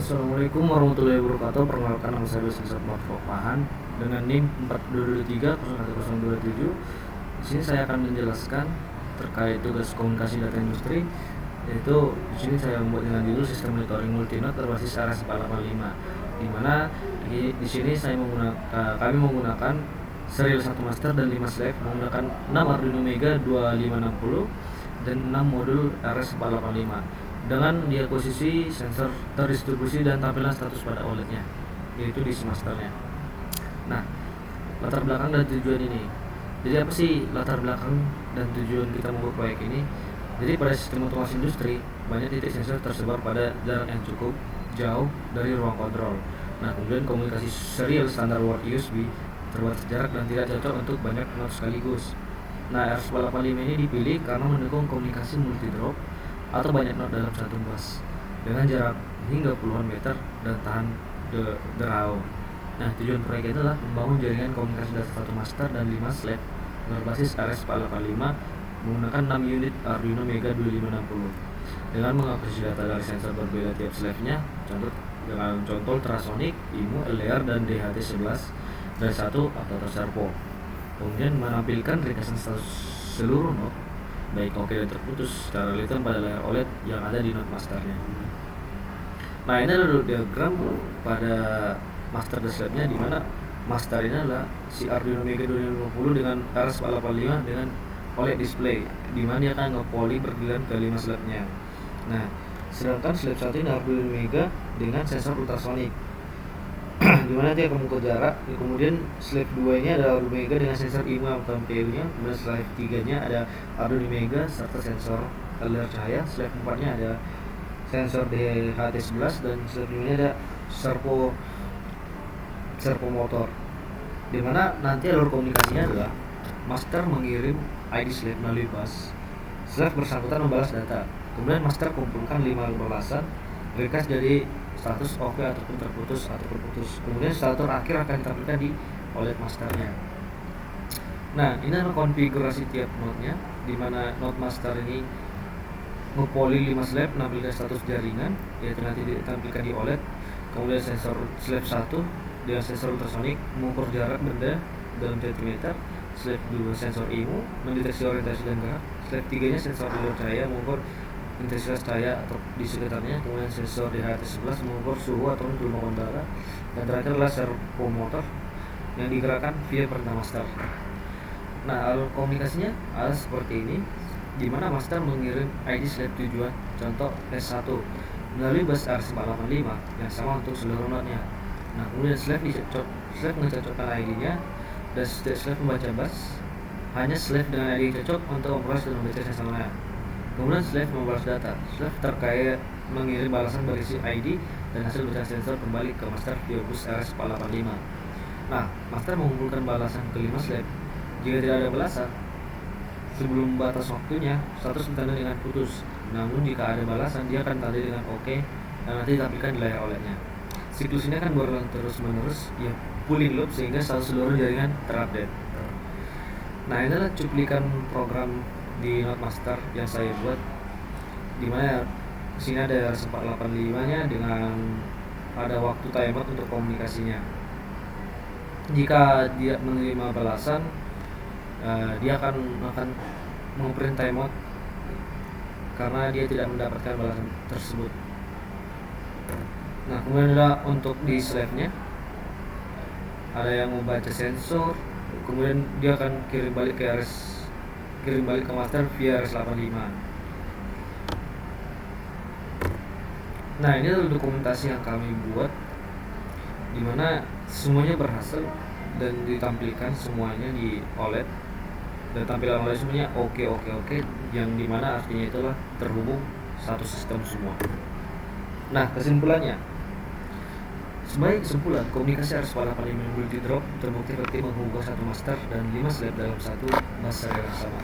Assalamualaikum warahmatullahi wabarakatuh. Perkenalkan, nama saya Yusuf Pahan dengan NIM 42230127. Di sini saya akan menjelaskan terkait tugas komunikasi data industri, yaitu di sini saya membuat dengan judul sistem monitoring multinode berbasis RS485, di mana di sini kami menggunakan serial 1 master dan 5 slave menggunakan 6 Arduino Mega 2560 dan 6 modul RS485 dengan diakuisisi sensor terdistribusi dan tampilan status pada OLED-nya, yaitu di masternya. Nah, latar belakang dan tujuan ini. Jadi apa sih latar belakang dan tujuan kita membuat proyek ini? Jadi pada sistem otomasi industri, banyak titik sensor tersebar pada jarak yang cukup jauh dari ruang kontrol. Nah, kemudian komunikasi serial standar Word USB terbatas jarak dan tidak cocok untuk banyak node sekaligus. Nah, RS485 ini dipilih karena mendukung komunikasi multi drop atau banyak node dalam satu bus dengan jarak hingga puluhan meter dan tahan derau. Nah, tujuan proyek adalah membangun jaringan komunikasi data 1 master dan 5 slave berbasis RS485 menggunakan 6 unit Arduino Mega 2560 dengan mengakuisisi data dari sensor berbeda tiap slave-nya, contoh ultrasonic, IMU, LDR, dan DHT11 dari 1 atau servo. Kemudian menampilkan ringkasan status seluruh node baik oke dan terputus secara real-time pada layar OLED yang ada di node masternya. Nah, ini adalah diagram pada master dan slave-nya, di mana master ini adalah si Arduino Mega 2550 dengan RS485 dengan OLED display, di mana dia akan nge-poly bergiliran ke 5 slave-nya. Nah, sedangkan slave 1 ini Arduino Mega dengan sensor ultrasonic di mana dia akan mengukur jarak. Kemudian slave 2 ini ada Arduino Mega dengan sensor IMU atau PU-nya. Kemudian slave 3 nya ada Arduino Mega serta sensor LDR cahaya. Slave 4 nya ada sensor DHT11 dan slave 5 nya ada servo motor, di mana nanti alur komunikasinya adalah master mengirim ID slave melalui bus, slave bersangkutan membalas data, kemudian master kumpulkan 5 balasan ringkas dari status oke ataupun terputus atau terputus. Kemudian status akhir akan ditampilkan di OLED masternya. Nah, ini adalah konfigurasi tiap node-nya, di mana node master ini nge-poly 5 slave menampilkan status jaringan, yaitu nanti ditampilkan di OLED. Kemudian sensor slave 1 dengan sensor ultrasonic mengukur jarak benda dalam centimeter. Slave 2 sensor IMU mendeteksi orientasi dan gerak. Slave 3 nya sensor LDR cahaya mengukur intensitas cahaya atau di sekitarnya. Kemudian sensor DHT11 mengukur suhu atau gelombang udara, dan terakhir adalah servo motor yang digerakkan via perintah master. Nah, alur komunikasinya adalah seperti ini, di mana master mengirim ID slave tujuan, contoh S1, melalui bus RS485 yang sama untuk seluruh node-nya. Nah, kemudian slave ngecocokkan ID-nya, dan setiap slave membaca bus. Hanya slave dengan ID yang cocok untuk memproses dan membaca sensornya. Kemudian slave membalas data. Slave terkait mengirim balasan berisi ID dan hasil bacaan sensor kembali ke master via bus RS485. Nah, master mengumpulkan balasan ke 5 slave. Jika tidak ada balasan sebelum batas waktunya, status ditanda dengan putus. Namun jika ada balasan, dia akan tanda dengan oke dan nanti ditampilkan di layar OLED-nya. Siklus ini akan berulang terus-menerus, ya pulling loop, sehingga seluruh jaringan terupdate. Nah, ini adalah cuplikan program di node master yang saya buat, dimana sini ada RS485 nya dengan ada waktu timer untuk komunikasinya. Jika dia menerima balasan, dia akan memprint timeout karena dia tidak mendapatkan balasan tersebut. Nah, kemudian ada untuk di slave nya ada yang membaca sensor, kemudian dia akan kirim balik ke master via RS85. Nah, ini adalah dokumentasi yang kami buat, dimana semuanya berhasil dan ditampilkan semuanya di OLED, dan tampilan OLED semuanya oke, yang dimana artinya itulah terhubung satu sistem semua. Nah, kesimpulannya, sebagai kesimpulan, komunikasi RS485 multi drop terbukti efektif menghubungkan 1 master dan 5 slave dalam satu bus serial yang sama.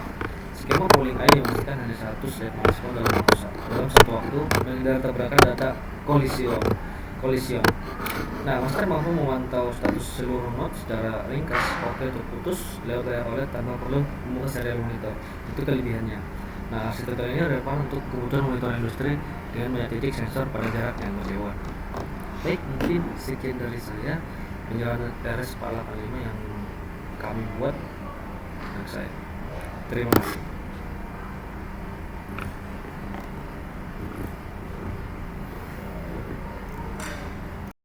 Skema polling ID memastikan hanya 1 slave merespon dalam satu waktu, menghindari tabrakan data kolision. Nah, master mampu memantau status seluruh node secara ringkas, oke terputus lewat layar OLED tanpa perlu membuka serial monitor. Itu kelebihannya. Nah, arsitektur ini relevan untuk kebutuhan monitor industri dengan banyak titik sensor pada jarak yang berjauhan. Baik, mungkin sekian dari saya perjalanan RS 485 yang kami buat dan saya. Terima kasih.